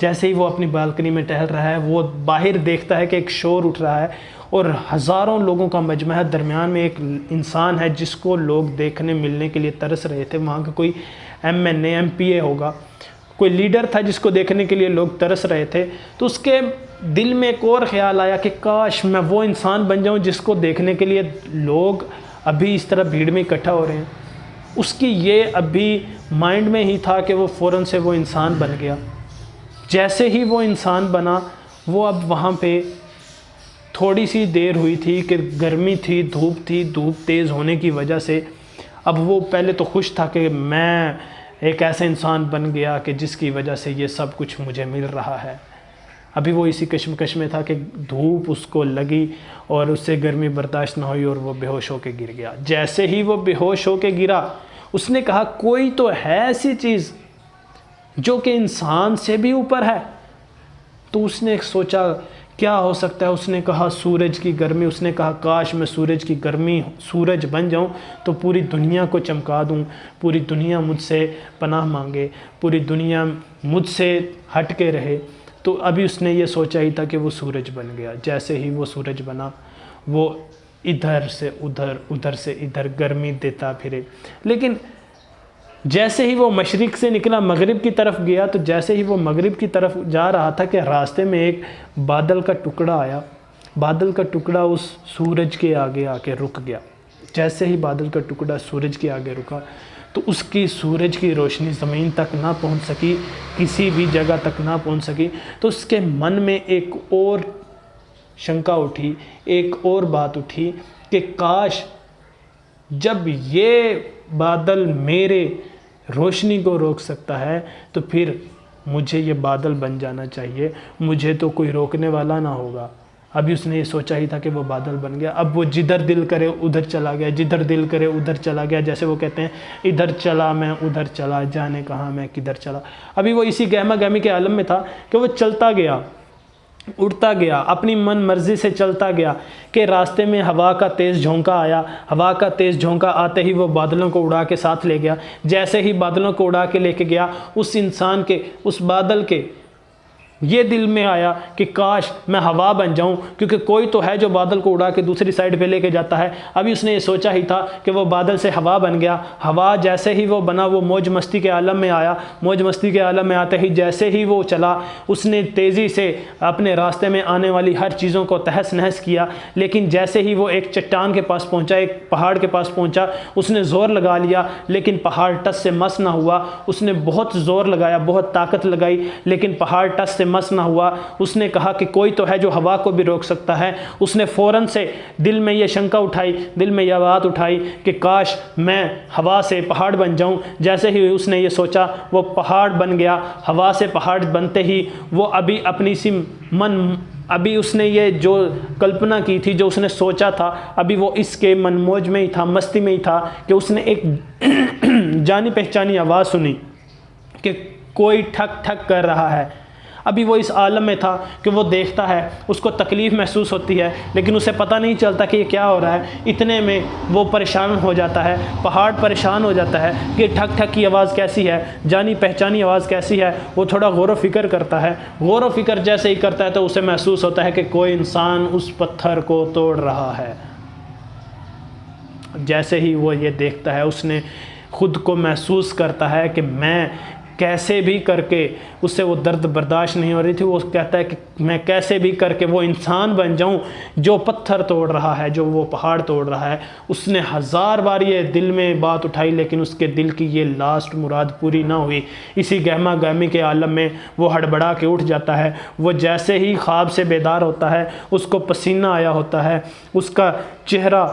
جیسے ہی وہ اپنی بالکنی میں ٹہل رہا ہے وہ باہر دیکھتا ہے کہ ایک شور اٹھ رہا ہے اور ہزاروں لوگوں کا مجمع ہے، درمیان میں ایک انسان ہے جس کو لوگ دیکھنے ملنے کے لیے ترس رہے تھے۔ وہاں کا کوئی MNA MP ہوگا، کوئی لیڈر تھا جس کو دیکھنے کے لیے لوگ ترس رہے تھے۔ تو اس کے دل میں ایک اور خیال آیا کہ کاش میں وہ انسان بن جاؤں جس کو دیکھنے کے لیے لوگ ابھی اس طرح بھیڑ میں اکٹھا ہو رہے ہیں۔ اس کی یہ ابھی مائنڈ میں ہی تھا کہ وہ فوراً سے وہ انسان بن گیا۔ جیسے ہی وہ انسان بنا، وہ اب وہاں پہ تھوڑی سی دیر ہوئی تھی کہ گرمی تھی، دھوپ تیز ہونے کی وجہ سے اب وہ پہلے تو خوش تھا کہ میں ایک ایسا انسان بن گیا کہ جس کی وجہ سے یہ سب کچھ مجھے مل رہا ہے۔ ابھی وہ اسی کشمکش میں تھا کہ دھوپ اس کو لگی اور اس سے گرمی برداشت نہ ہوئی اور وہ بے ہوش ہو کے گر گیا۔ جیسے ہی وہ بے ہوش ہو کے گرا، اس نے کہا کوئی تو ہے ایسی چیز جو کہ انسان سے بھی اوپر ہے۔ تو اس نے سوچا کیا ہو سکتا ہے؟ اس نے کہا سورج کی گرمی۔ اس نے کہا کاش میں سورج کی گرمی سورج بن جاؤں تو پوری دنیا کو چمکا دوں، پوری دنیا مجھ سے پناہ مانگے، پوری دنیا مجھ سے ہٹ کے رہے۔ تو ابھی اس نے یہ سوچا ہی تھا کہ وہ سورج بن گیا۔ جیسے ہی وہ سورج بنا، وہ ادھر سے ادھر، ادھر سے ادھر گرمی دیتا پھرے۔ لیکن جیسے ہی وہ مشرق سے نکلا مغرب کی طرف گیا، تو جیسے ہی وہ مغرب کی طرف جا رہا تھا کہ راستے میں ایک بادل کا ٹکڑا آیا۔ بادل کا ٹکڑا اس سورج کے آگے آ کے رک گیا۔ جیسے ہی بادل کا ٹکڑا سورج کے آگے رکا تو اس کی سورج کی روشنی زمین تک نہ پہنچ سکی، کسی بھی جگہ تک نہ پہنچ سکی۔ تو اس کے من میں ایک اور شنکا اٹھی، ایک اور بات اٹھی کہ کاش جب یہ بادل میرے روشنی کو روک سکتا ہے تو پھر مجھے یہ بادل بن جانا چاہیے، مجھے تو کوئی روکنے والا نہ ہوگا۔ ابھی اس نے یہ سوچا ہی تھا کہ وہ بادل بن گیا۔ اب وہ جدھر دل کرے ادھر چلا گیا، جدھر دل کرے ادھر چلا گیا۔ جیسے وہ کہتے ہیں ادھر چلا میں ادھر چلا، جانے کہاں میں کدھر چلا۔ ابھی وہ اسی گہما گہمی کے عالم میں تھا کہ وہ چلتا گیا، اڑتا گیا، اپنی من مرضی سے چلتا گیا کہ راستے میں ہوا کا تیز جھونکا آیا۔ ہوا کا تیز جھونکا آتے ہی وہ بادلوں کو اڑا کے ساتھ لے گیا۔ جیسے ہی بادلوں کو اڑا کے لے کے گیا، اس انسان کے، اس بادل کے یہ دل میں آیا کہ کاش میں ہوا بن جاؤں، کیونکہ کوئی تو ہے جو بادل کو اڑا کے دوسری سائڈ پہ لے کے جاتا ہے۔ ابھی اس نے یہ سوچا ہی تھا کہ وہ بادل سے ہوا بن گیا۔ ہوا جیسے ہی وہ بنا، وہ موج مستی کے عالم میں آیا۔ موج مستی کے عالم میں آتے ہی جیسے ہی وہ چلا، اس نے تیزی سے اپنے راستے میں آنے والی ہر چیزوں کو تہس نہس کیا۔ لیکن جیسے ہی وہ ایک چٹان کے پاس پہنچا، ایک پہاڑ کے پاس پہنچا، اس نے زور لگا لیا لیکن پہاڑ ٹس سے مس نہ ہوا۔ اس نے بہت زور لگایا، بہت طاقت لگائی لیکن پہاڑ ٹس سے مس نہ ہوا۔ اس نے کہا کہ کوئی تو ہے جو ہوا کو بھی روک سکتا ہے۔ اس نے فوراً سے دل میں یہ شنکا اٹھائی، دل میں یہ بات اٹھائی کہ کاش میں ہوا سے پہاڑ بن جاؤں۔ جیسے ہی اس نے یہ سوچا، وہ پہاڑ بن گیا۔ ہوا سے پہاڑ بنتے ہی وہ ابھی اس نے یہ جو کلپنا کی تھی، جو اس نے سوچا تھا، ابھی وہ اس کے من موج میں ہی تھا، مستی میں ہی تھا کہ اس نے ایک جانی پہچانی آواز سنی کہ کوئی ٹھک ٹھک کر رہا ہے۔ ابھی وہ اس عالم میں تھا کہ وہ دیکھتا ہے، اس کو تکلیف محسوس ہوتی ہے لیکن اسے پتہ نہیں چلتا کہ یہ کیا ہو رہا ہے۔ اتنے میں وہ پریشان ہو جاتا ہے، پہاڑ پریشان ہو جاتا ہے کہ ٹھک ٹھک کی آواز کیسی ہے، جانی پہچانی آواز کیسی ہے۔ وہ تھوڑا غور و فکر کرتا ہے، غور و فکر جیسے ہی کرتا ہے تو اسے محسوس ہوتا ہے کہ کوئی انسان اس پتھر کو توڑ رہا ہے۔ جیسے ہی وہ یہ دیکھتا ہے، اس نے خود کو محسوس کرتا ہے کہ میں کیسے بھی کر کے، اس سے وہ درد برداشت نہیں ہو رہی تھی۔ وہ کہتا ہے کہ میں کیسے بھی کر کے وہ انسان بن جاؤں جو پتھر توڑ رہا ہے، جو وہ پہاڑ توڑ رہا ہے۔ اس نے ہزار بار یہ دل میں بات اٹھائی لیکن اس کے دل کی یہ لاسٹ مراد پوری نہ ہوئی۔ اسی گہما گہمی کے عالم میں وہ ہڑبڑا کے اٹھ جاتا ہے۔ وہ جیسے ہی خواب سے بیدار ہوتا ہے، اس کو پسینہ آیا ہوتا ہے، اس کا چہرہ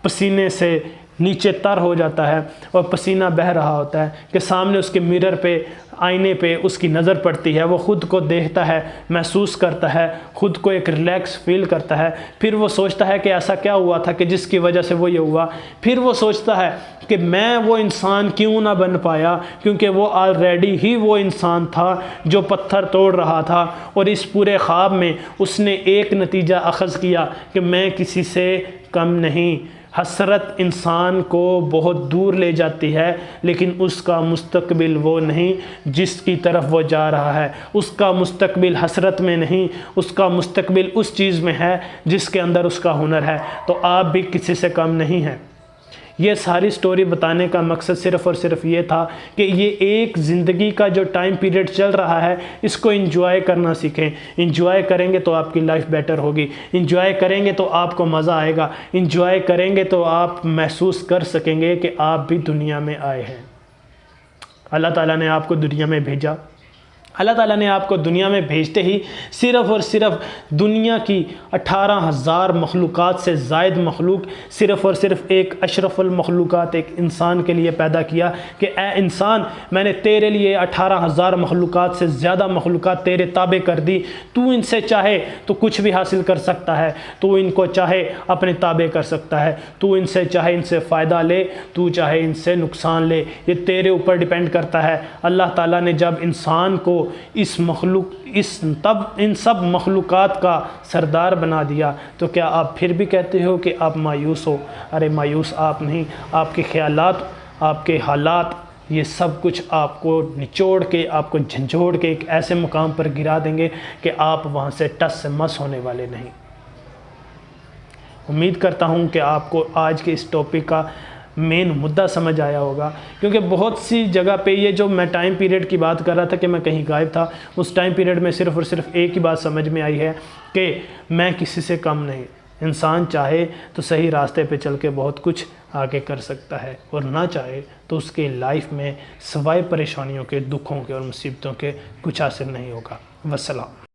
پسینے سے نیچے تر ہو جاتا ہے اور پسینہ بہہ رہا ہوتا ہے کہ سامنے اس کے مرر پہ، آئینے پہ اس کی نظر پڑتی ہے۔ وہ خود کو دیکھتا ہے، محسوس کرتا ہے، خود کو ایک ریلیکس فیل کرتا ہے۔ پھر وہ سوچتا ہے کہ ایسا کیا ہوا تھا کہ جس کی وجہ سے وہ یہ ہوا۔ پھر وہ سوچتا ہے کہ میں وہ انسان کیوں نہ بن پایا، کیونکہ وہ آلریڈی ہی وہ انسان تھا جو پتھر توڑ رہا تھا۔ اور اس پورے خواب میں اس نے ایک نتیجہ اخذ کیا کہ میں کسی سے کم نہیں، حسرت انسان کو بہت دور لے جاتی ہے، لیکن اس کا مستقبل وہ نہیں جس کی طرف وہ جا رہا ہے۔ اس کا مستقبل حسرت میں نہیں، اس کا مستقبل اس چیز میں ہے جس کے اندر اس کا ہنر ہے۔ تو آپ بھی کسی سے کم نہیں ہیں۔ یہ ساری سٹوری بتانے کا مقصد صرف اور صرف یہ تھا کہ یہ ایک زندگی کا جو ٹائم پیریڈ چل رہا ہے، اس کو انجوائے کرنا سیکھیں۔ انجوائے کریں گے تو آپ کی لائف بیٹر ہوگی، انجوائے کریں گے تو آپ کو مزہ آئے گا، انجوائے کریں گے تو آپ محسوس کر سکیں گے کہ آپ بھی دنیا میں آئے ہیں۔ اللہ تعالیٰ نے آپ کو دنیا میں بھیجا۔ اللہ تعالیٰ نے آپ کو دنیا میں بھیجتے ہی صرف اور صرف دنیا کی 18,000 مخلوقات سے زائد مخلوق صرف اور صرف ایک اشرف المخلوقات ایک انسان کے لیے پیدا کیا کہ اے انسان، میں نے تیرے لیے 18,000 مخلوقات سے زیادہ مخلوقات تیرے تابع کر دی۔ تو ان سے چاہے تو کچھ بھی حاصل کر سکتا ہے، تو ان کو چاہے اپنے تابع کر سکتا ہے، تو ان سے چاہے ان سے فائدہ لے، تو چاہے ان سے نقصان لے، یہ تیرے اوپر ڈیپینڈ کرتا ہے۔ اللہ تعالیٰ نے جب انسان کو ان سب مخلوقات کا سردار بنا دیا، تو کیا آپ پھر بھی کہتے ہو کہ آپ مایوس ہو؟ ارے مایوس آپ نہیں، آپ کے خیالات، آپ کے حالات، یہ سب کچھ آپ کو نچوڑ کے، آپ کو جھنجھوڑ کے ایک ایسے مقام پر گرا دیں گے کہ آپ وہاں سے ٹس سے مس ہونے والے نہیں۔ امید کرتا ہوں کہ آپ کو آج کے اس ٹاپک کا مین مدعا سمجھ آیا ہوگا، کیونکہ بہت سی جگہ پہ یہ جو میں ٹائم پیریڈ کی بات کر رہا تھا کہ میں کہیں غائب تھا، اس ٹائم پیریڈ میں صرف اور صرف ایک ہی بات سمجھ میں آئی ہے کہ میں کسی سے کم نہیں۔ انسان چاہے تو صحیح راستے پہ چل کے بہت کچھ آگے کر سکتا ہے، اور نہ چاہے تو اس کے لائف میں سوائے پریشانیوں کے، دکھوں کے اور مصیبتوں کے کچھ حاصل نہیں ہوگا۔ والسلام۔